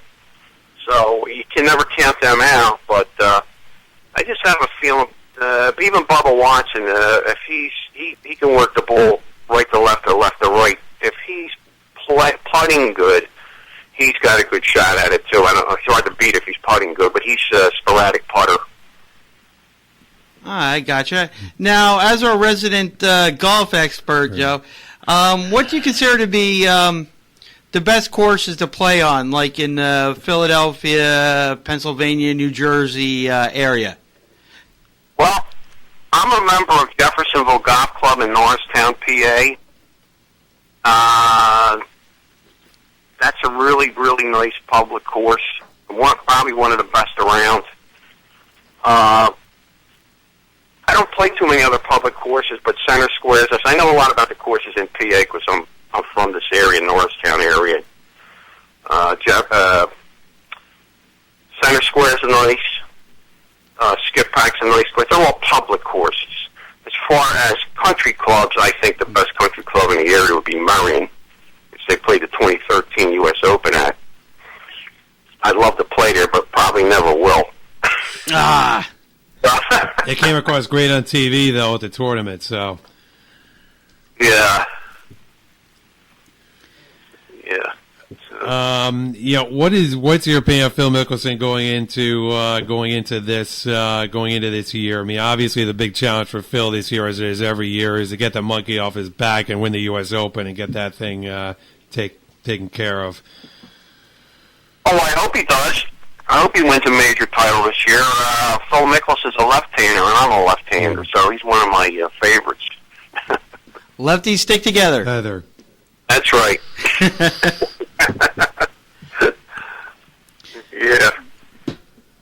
Speaker 3: So you can never count them out. But I just have a feeling, even Bubba Watson, if he can work the ball right to left or left to right, if he's putting good, he's got a good shot at it too. I don't know. It's hard to beat if he's putting good, but he's a sporadic putter.
Speaker 1: I gotcha. Now, as our resident golf expert, Joe, what do you consider to be the best courses to play on, like in Philadelphia, Pennsylvania, New Jersey area?
Speaker 3: Well, I'm a member of Jeffersonville Golf Club in Norristown, PA. That's a really, really nice public course. Probably one of the best around. I don't play too many other public courses, but Center Squares. I know a lot about the courses in PA because I'm from this area, Norristown area.
Speaker 4: Center Square's a nice. Skip Park's a nice place. They're all public courses. As far as country clubs, I think the best country club in the area would be Marion, which they played the 2013 U.S. Open at. I'd love to play there, but probably never will.
Speaker 1: Ah.
Speaker 2: It came across great on TV, though, at the tournament, so.
Speaker 4: Yeah.
Speaker 2: What's your opinion of Phil Mickelson going into this year? I mean, obviously the big challenge for Phil this year, as it is every year, is to get the monkey off his back and win the U.S. Open and get that thing taken care of.
Speaker 4: Oh, I hope he does. I hope he wins a major title this year. Phil Mickelson's a left-hander, and I'm a left-hander, so he's one of my favorites.
Speaker 1: Lefties stick together.
Speaker 2: Heather.
Speaker 4: That's right. Yeah.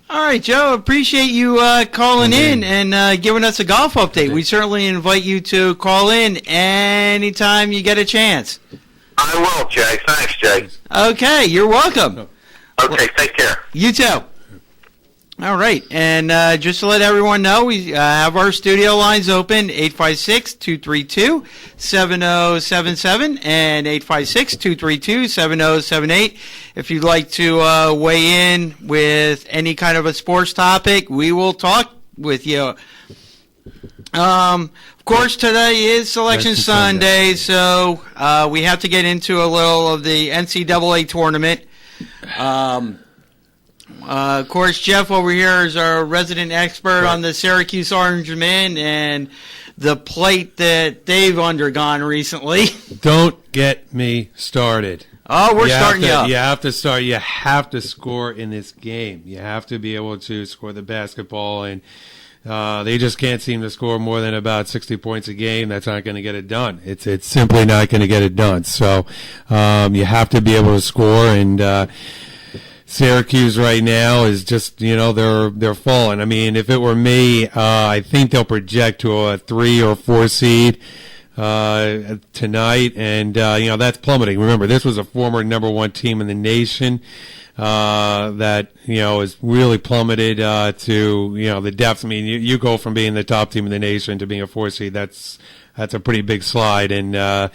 Speaker 1: All right, Joe, appreciate you calling in and giving us a golf update. We certainly invite you to call in anytime you get a chance.
Speaker 4: I will, Jay. Thanks, Jay.
Speaker 1: Okay, you're welcome.
Speaker 4: Okay, take care.
Speaker 1: You too. All right, and just to let everyone know, we have our studio lines open, 856-232-7077 and 856-232-7078. If you'd like to weigh in with any kind of a sports topic, we will talk with you. Of course, today is Selection Sunday, so we have to get into a little of the NCAA tournament. Of course, Jeff over here is our resident expert on the Syracuse Orange Men and the plight that they've undergone recently.
Speaker 2: Don't get me started.
Speaker 1: Oh, we're starting you up.
Speaker 2: You have to start. You have to score in this game. You have to be able to score the basketball, and they just can't seem to score more than about 60 points a game. That's not going to get it done. It's simply not going to get it done. So you have to be able to score, and Syracuse right now is just, they're falling. I mean, if it were me, I think they'll project to a 3 or 4 seed tonight, and that's plummeting. Remember, this was a former number 1 team in the nation that is really plummeted to the depths. I mean, you go from being the top team in the nation to being a 4 seed. That's a pretty big slide, and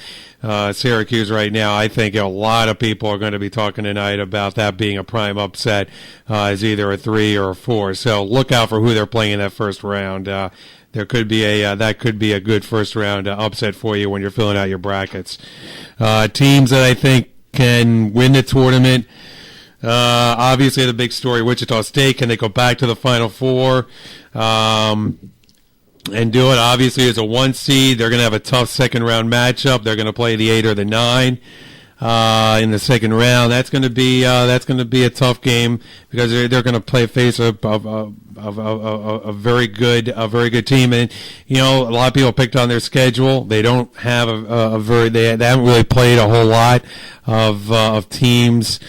Speaker 2: Syracuse right now, I think a lot of people are going to be talking tonight about that being a prime upset as either a 3 or a 4. So look out for who they're playing in that first round. There could be that could be a good first round upset for you when you're filling out your brackets. Teams that I think can win the tournament. Obviously, the big story: Wichita State. Can they go back to the Final Four? And do it. Obviously, as a 1 seed, they're going to have a tough second round matchup. They're going to play the 8 or the 9 in the second round. That's going to be a tough game because they're going to face a very good team. And a lot of people picked on their schedule. They don't have they haven't really played a whole lot of teams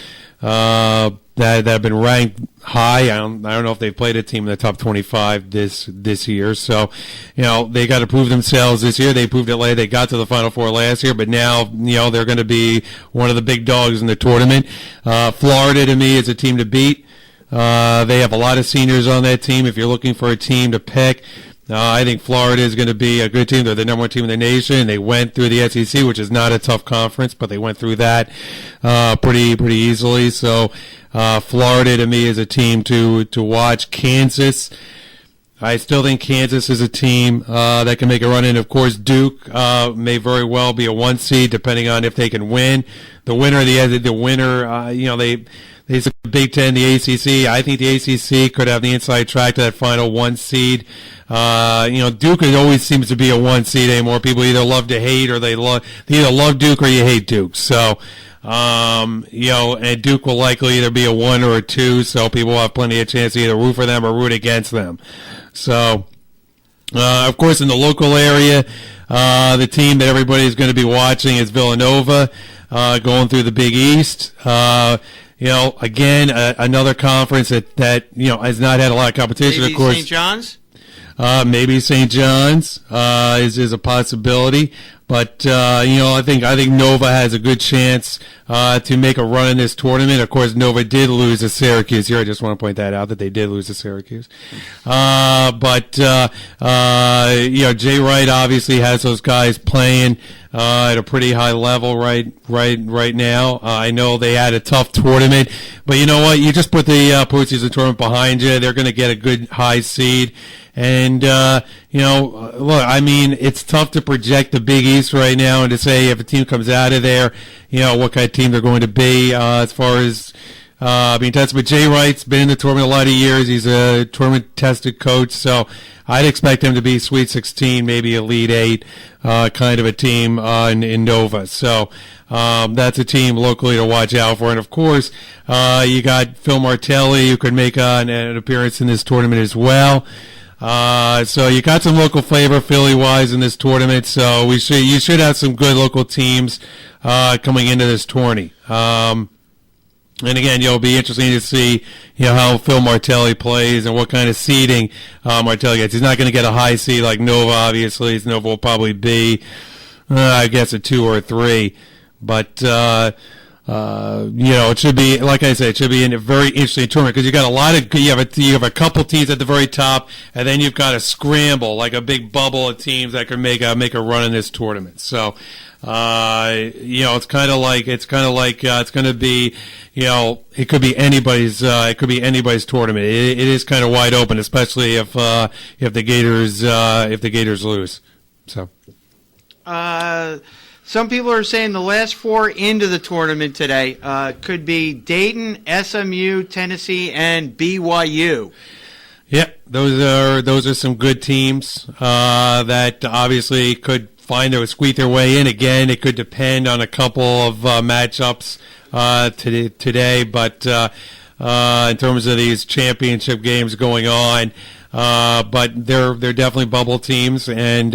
Speaker 2: that have been ranked high. I don't know if they've played a team in the top 25 this year. So, they got to prove themselves this year. They proved it late. They got to the Final Four last year, but now, they're going to be one of the big dogs in the tournament. Florida, to me, is a team to beat. They have a lot of seniors on that team. If you're looking for a team to pick, I think Florida is going to be a good team. They're the number 1 team in the nation. They went through the SEC, which is not a tough conference, but they went through that pretty easily. So Florida, to me, is a team to watch. Kansas, I still think Kansas is a team that can make a run in. Of course, Duke may very well be a 1 seed, depending on if they can win. The winner, they said the Big Ten, the ACC. I think the ACC could have the inside track to that final 1 seed. Duke always seems to be a 1 seed anymore. People either love to hate or they either love Duke or you hate Duke. So, and Duke will likely either be a 1 or a 2. So people will have plenty of chance to either root for them or root against them. So, of course, in the local area, the team that everybody is going to be watching is Villanova, going through the Big East. Again, another conference that has not had a lot of competition.
Speaker 1: Maybe
Speaker 2: of course,
Speaker 1: St. John's.
Speaker 2: Maybe St. John's is a possibility, But I think Nova has a good chance to make a run in this tournament. Of course, Nova did lose to Syracuse here. I just want to point that out, that they did lose to Syracuse. But Jay Wright obviously has those guys playing at a pretty high level right now. I know they had a tough tournament, but you know what? You just put the postseason tournament behind you. They're going to get a good high seed. And, look, I mean, it's tough to project the Big East right now and to say if a team comes out of there, what kind of team they're going to be as far as being tested. But Jay Wright's been in the tournament a lot of years. He's a tournament-tested coach, so I'd expect him to be Sweet 16, maybe Elite 8 kind of a team in Nova. So that's a team locally to watch out for. And, of course, you got Phil Martelli, who could make an appearance in this tournament as well. So you got some local flavor Philly-wise in this tournament. So you should have some good local teams coming into this tourney. And again, it'll be interesting to see, how Phil Martelli plays and what kind of seeding Martelli gets. He's not going to get a high seed like Nova, obviously. Nova will probably be, I guess, a 2 or a 3. But it should be, like I said, it should be a very interesting tournament because you have a couple teams at the very top, and then you've got a scramble, like a big bubble of teams that can make a run in this tournament. So, it's kind of like it's going to be, it could be anybody's tournament. It is kind of wide open, especially if the Gators lose. So.
Speaker 1: Some people are saying the last 4 into the tournament today could be Dayton, SMU, Tennessee, and BYU.
Speaker 2: Yeah, those are some good teams that obviously could squeak their way in. Again, it could depend on a couple of matchups today, but in terms of these championship games going on, but they're definitely bubble teams, and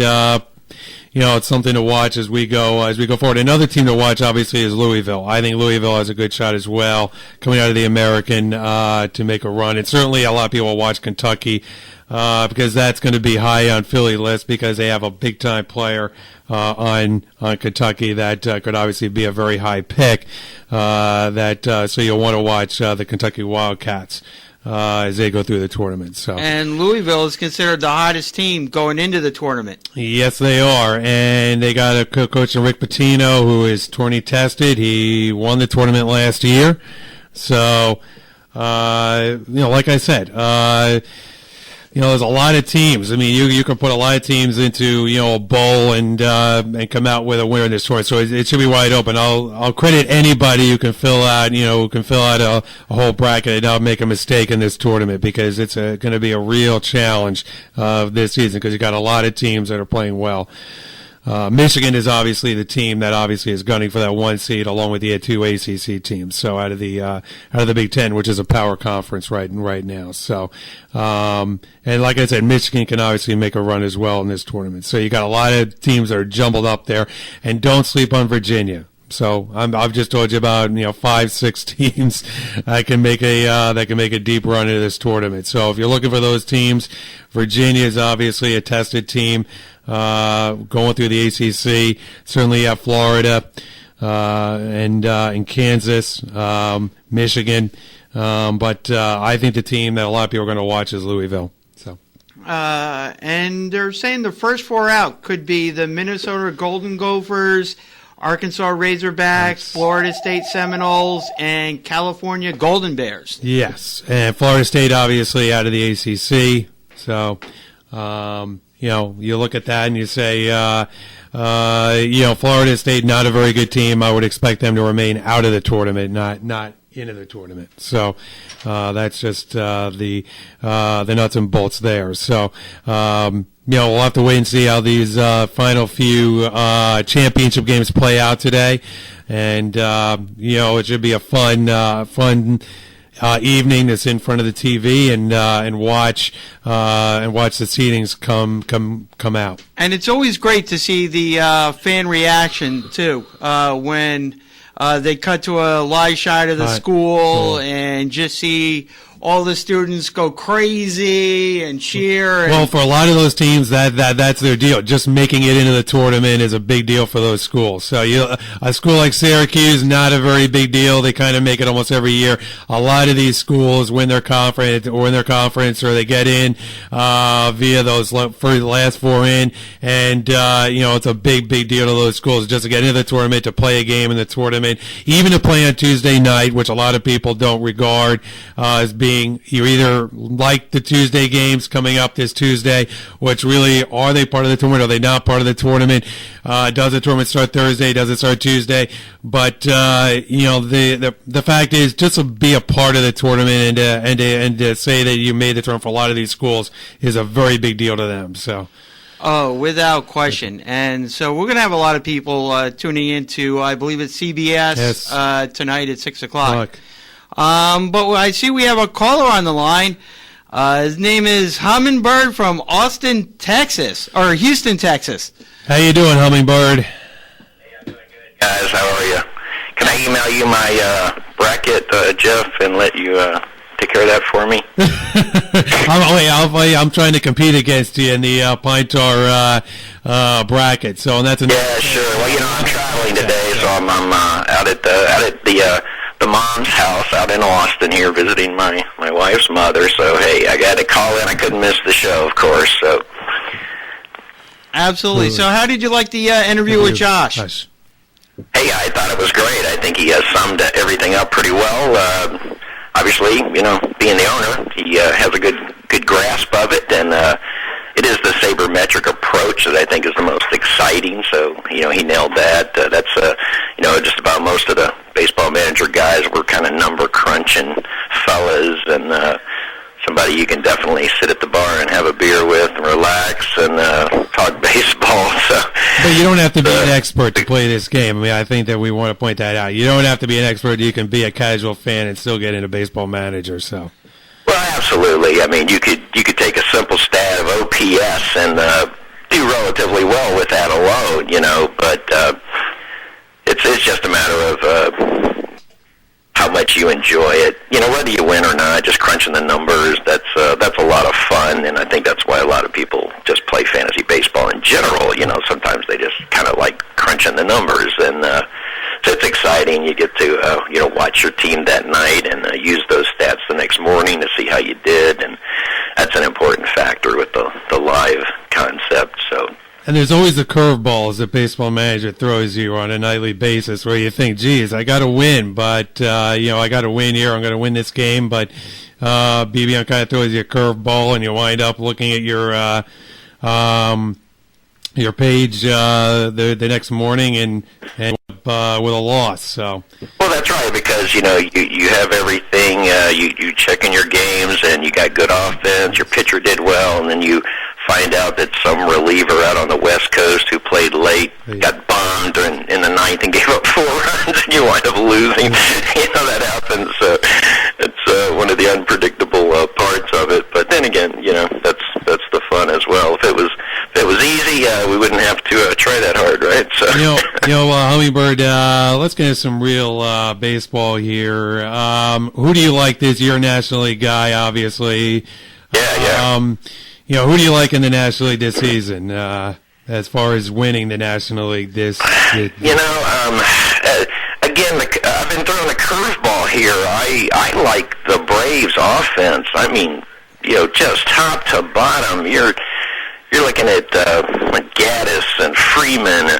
Speaker 2: it's something to watch as we go forward. Another team to watch, obviously, is Louisville. I think Louisville has a good shot as well, coming out of the American to make a run. And certainly a lot of people will watch Kentucky because that's going to be high on Philly list because they have a big-time player on Kentucky that could obviously be a very high pick. So you'll want to watch the Kentucky Wildcats as they go through the tournament. So.
Speaker 1: And Louisville is considered the hottest team going into the tournament.
Speaker 2: Yes, they are. And they got a coach, Rick Pitino, who is tourney tested. He won the tournament last year. So, like I said, there's a lot of teams. I mean, you can put a lot of teams into, a bowl and come out with a winner in this tournament. So it should be wide open. I'll credit anybody who can fill out, a whole bracket and not make a mistake in this tournament because it's going to be a real challenge this season because you got a lot of teams that are playing well. Michigan is obviously the team that obviously is gunning for that 1 seed, along with the 2 ACC teams. So out of the Big Ten, which is a power conference right now. So, and like I said, Michigan can obviously make a run as well in this tournament. So you got a lot of teams that are jumbled up there, and don't sleep on Virginia. So I've just told you about 5-6 teams that can make a deep run into this tournament. So if you're looking for those teams, Virginia is obviously a tested team. Going through the ACC, certainly have Florida and Kansas, Michigan, but I think the team that a lot of people are going to watch is Louisville. So,
Speaker 1: and they're saying the first 4 out could be the Minnesota Golden Gophers, Arkansas Razorbacks, Florida State Seminoles, and California Golden Bears.
Speaker 2: Yes, and Florida State obviously out of the ACC. So. You look at that and you say, Florida State, not a very good team. I would expect them to remain out of the tournament, not into the tournament. So, that's just, the nuts and bolts there. So, we'll have to wait and see how these, final few, championship games play out today. And, it should be a fun evening that's in front of the TV and watch the seedings come out.
Speaker 1: And it's always great to see the fan reaction too when they cut to a live shot of the school and just see all the students go crazy and cheer.
Speaker 2: Well, for a lot of those teams, that's their deal. Just making it into the tournament is a big deal for those schools. So a school like Syracuse, not a very big deal. They kind of make it almost every year. A lot of these schools win their conference, or they get in via those for the last four in, and it's a big deal to those schools just to get into the tournament, to play a game in the tournament, even to play on Tuesday night, which a lot of people don't regard as being, you either like the Tuesday games coming up this Tuesday, which really, are they part of the tournament? Are they not part of the tournament? Does the tournament start Thursday? Does it start Tuesday? But the fact is, just to be a part of the tournament and to say that you made the tournament for a lot of these schools is a very big deal to them. So.
Speaker 1: Oh, without question. And so we're going to have a lot of people tuning into, I believe it's CBS tonight at 6 o'clock. But I see we have a caller on the line. His name is Hummingbird from Houston, Texas. How
Speaker 2: you doing, Hummingbird?
Speaker 4: Hey, I'm doing good, guys. How are you? Can I email you my bracket, Jeff, and let you take care of that for me?
Speaker 2: I'm trying to compete against you in the Pine Tar bracket. So that's
Speaker 4: yeah, sure. Well, I'm traveling today, so I'm out at the mom's house out in Austin here visiting my wife's mother. So hey, I got to call in. I couldn't miss the show, of course. So
Speaker 1: absolutely. So how did you like the interview with Josh?
Speaker 4: Hey, I thought it was great. I think he has summed everything up pretty well. Obviously, being the owner, he has a good grasp of it, and it is the sabermetric approach that I think is the most exciting. So, he nailed that. That's, just about most of the baseball manager guys were kind of number crunching fellas, and somebody you can definitely sit at the bar and have a beer with and relax and talk baseball. So,
Speaker 2: but you don't have to be an expert to play this game. I mean, I think that we want to point that out. You don't have to be an expert. You can be a casual fan and still get into Baseball Manager. So,
Speaker 4: well, absolutely. I mean, you could take a simple stat of OPS and do relatively well with that alone. But it's just a matter of how much you enjoy it. Whether you win or not, just crunching the numbers, that's a lot of fun, and I think that's why a lot of people just play fantasy baseball in general. Sometimes they just kind of like crunching the numbers, and so it's exciting. You get to watch your team that night and use those stats the next morning to see how you did, and that's an important factor with the live concept. So.
Speaker 2: And there's always the curveballs that Baseball Manager throws you on a nightly basis where you think, geez, I got to win, but, I got to win here. I'm going to win this game. But BB kind of throws you a curveball, and you wind up looking at your page the next morning and with a loss. So.
Speaker 4: Well, that's right, because, you have everything. You check in your games, and you got good offense. Your pitcher did well, and then you find out that some reliever out on the West Coast who played late got bombed in the ninth and gave up 4 runs, and you wind up losing. That happens. It's one of the unpredictable parts of it. But then again, that's the fun as well. If it was easy, we wouldn't have to try that hard, right? So
Speaker 2: Hummingbird, let's get into some real baseball here. Who do you like this year? National League guy, obviously.
Speaker 4: Yeah.
Speaker 2: Who do you like in the National League this season, as far as winning the National League this
Speaker 4: again, I've been throwing a curveball here. I like the Braves' offense. I mean, just top to bottom, you're looking at Gaddis and Freeman,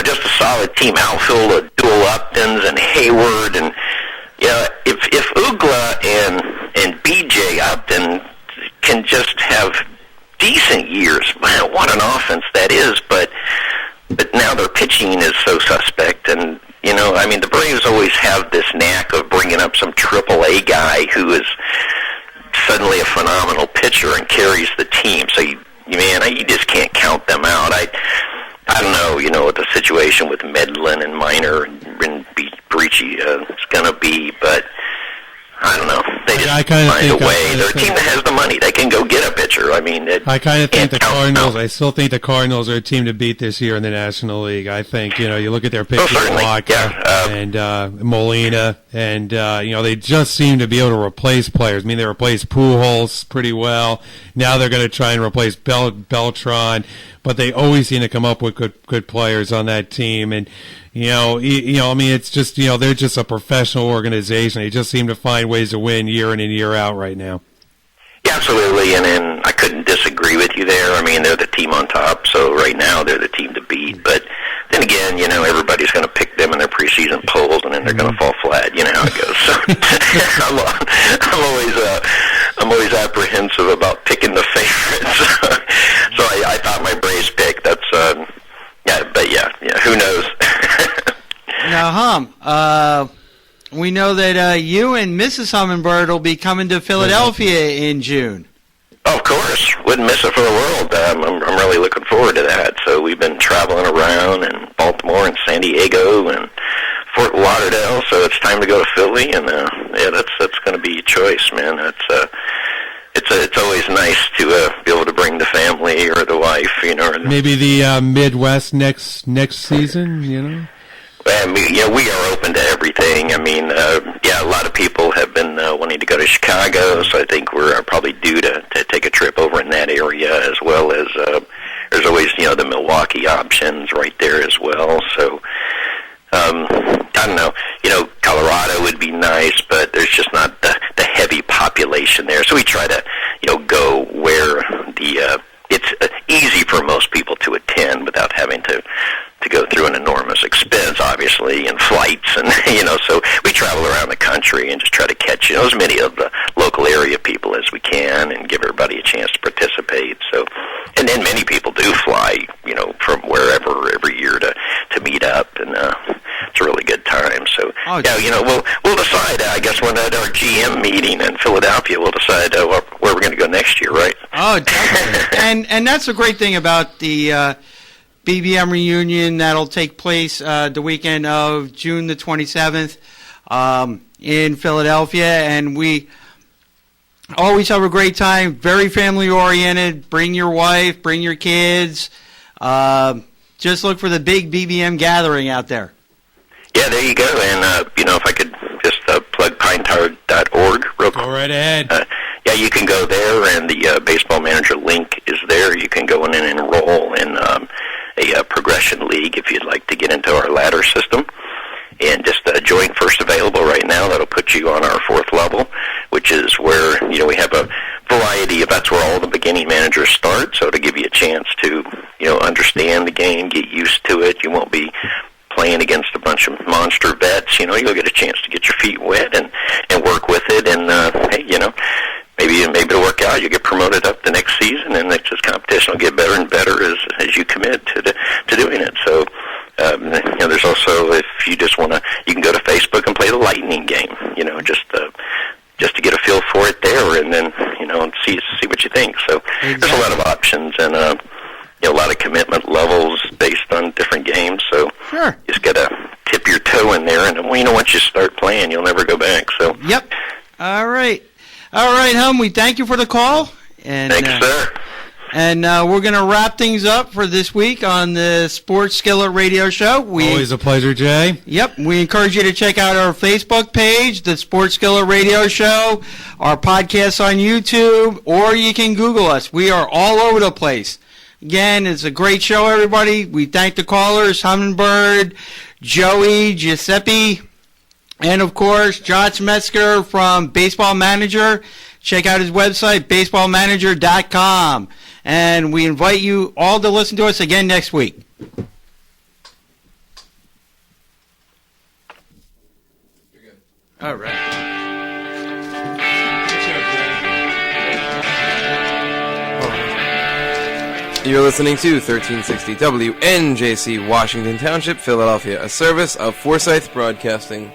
Speaker 4: just a solid team outfield, dual Uptons and Hayward, and if Ugla and BJ Upton can just have decent years, man, what an offense that is. But now their pitching is so suspect, and the Braves always have this knack of bringing up some AAA guy who is suddenly a phenomenal pitcher and carries the team. So you just can't count them out. I don't know, what the situation with Medlin and Minor and Brici is going to be, but I don't know. They just find a way. They're a team that has the
Speaker 5: money. They can go get a pitcher. I mean,
Speaker 2: I kind of think the Cardinals.
Speaker 5: out.
Speaker 2: I still think the Cardinals are a team to beat this year in the National League. I think you look at their pitching
Speaker 5: certainly.
Speaker 2: block
Speaker 5: Yeah.
Speaker 2: and Molina, and they just seem to be able to replace players. I mean, they replaced Pujols pretty well. Now they're going to try and replace Beltran, but they always seem to come up with good players on that team. And I mean, it's just they're just a professional organization. They just seem to find ways to win year in and year out right now.
Speaker 5: Yeah, absolutely, and I couldn't disagree with you there. I mean, they're the team on top, so right now they're the team to beat. But then again, everybody's going to pick them in their preseason polls, and then they're going to fall flat. You know how it goes. So I'm always apprehensive about picking the favorites. So I thought my Braves pick. That's who knows?
Speaker 1: Now, we know that you and Mrs. Humminbird will be coming to Philadelphia in June.
Speaker 5: Oh, of course. Wouldn't miss it for the world. I'm really looking forward to that. So we've been traveling around in Baltimore and San Diego and Fort Lauderdale, so it's time to go to Philly, and that's going to be your choice, man. It's always nice to be able to bring the family or the wife,
Speaker 2: Maybe the Midwest next season,
Speaker 5: And we are open to everything. I mean, a lot of people have been wanting to go to Chicago, so I think we're probably due to take a trip over in that area, as well as there's always, the Milwaukee options right there as well. So, I don't know, Colorado would be nice, but there's just not the heavy population there. So we try to, go where it's easy for most people to attend without having to go through an enormous expense, obviously, and flights, and so we travel around the country and just try to catch as many of the local area people as we can, and give everybody a chance to participate. So, and then many people do fly, from wherever every year to meet up, and it's a really good time. So, we'll decide. I guess when at our GM meeting in Philadelphia, we'll decide where we're going to go next year, right?
Speaker 1: Oh, definitely. and that's the great thing about the BBM reunion that'll take place the weekend of June the 27th in Philadelphia, and we always have a great time, very family-oriented. Bring your wife, bring your kids. Just look for the big BBM gathering out there.
Speaker 5: Yeah, there you go. And, if I could just plug pinetower.org real quick.
Speaker 2: Go right ahead.
Speaker 5: You can go there, and the Baseball Manager link is there. You can go in and enroll in a progression league if you'd like to get into our ladder system. And just join first available right now. That'll put you on our 4th level, which is where, we have a variety of, that's where all the beginning managers start. So to give you a chance to, understand the game, get used to it. You won't be playing against a bunch of monster vets. You'll get a chance to get your feet wet and work with it. And, maybe it'll work out. You'll get promoted up the next season, and this competition will get better and better as you commit to doing it. So, there's also, if you just want to, you can go to Facebook and play the Lightning game, just to get a feel for it there, and then, and see what you think. So There's a lot of options, and, a lot of commitment levels based on different games. So
Speaker 1: Sure.
Speaker 5: You just got to tip your toe in there, and once you start playing, you'll never go back. So.
Speaker 1: Yep. All right, Hum, we thank you for the call. And,
Speaker 5: thanks, sir.
Speaker 1: And we're going to wrap things up for this week on the Sports Skillet Radio Show.
Speaker 2: Always a pleasure, Jay.
Speaker 1: Yep. We encourage you to check out our Facebook page, the Sports Skillet Radio Show, our podcasts on YouTube, or you can Google us. We are all over the place. Again, it's a great show, everybody. We thank the callers, Humminbird, Joey, Giuseppe, and, of course, Josh Metzger from Baseball Manager. Check out his website, baseballmanager.com. And we invite you all to listen to us again next week.
Speaker 6: You're good.
Speaker 1: All right.
Speaker 6: You're listening to 1360 WNJC, Washington Township, Philadelphia, a service of Forsyth Broadcasting.